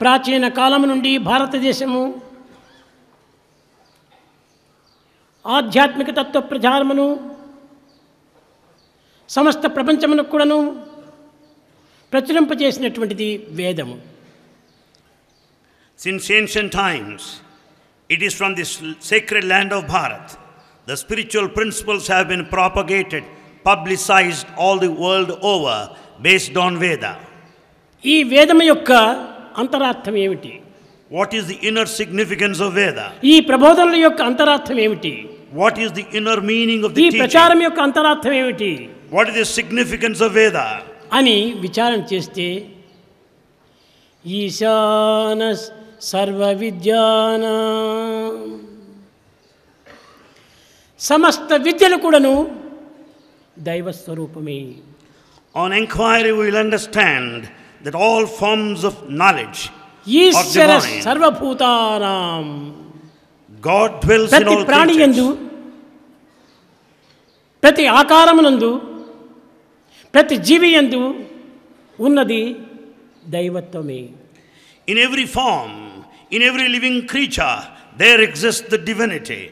ప్రాచీన కాలం నుండి భారతదేశము ఆధ్యాత్మిక తత్వ ప్రచారమును సమస్త ప్రపంచమునకు కూడాను ప్రచురింపజేసినటువంటిది వేదము. Since ancient times, it is from this sacred land of Bharat, the spiritual principles have been propagated, publicized all the world over, based on Veda. ఈ వేదము యొక్క అంతరార్థం ఏమిటి? What is the inner significance of Veda? ఈ ప్రబోధనల యొక్క అంతరార్థం ఏమిటి? What is the inner meaning of the ఈ teaching? ప్రచారం యొక్క అంతరార్థం ఏమిటి? What is the significance of Veda? అని విచారణ చేస్తే ఈశాన సర్వ విద్యానాం, సమస్త విద్యలు కూడాను దైవస్వరూపమే. On inquiry we will understand that all forms of knowledge Eshwara are divine. సర్వభూతానాం, God dwells in ప్రతి all ప్రాణి యందు, creatures. ప్రతి ఆకారమునందు, ప్రతి జీవి యందు ఉన్నది దైవత్వమే. In every form, in every living creature, there exists the divinity.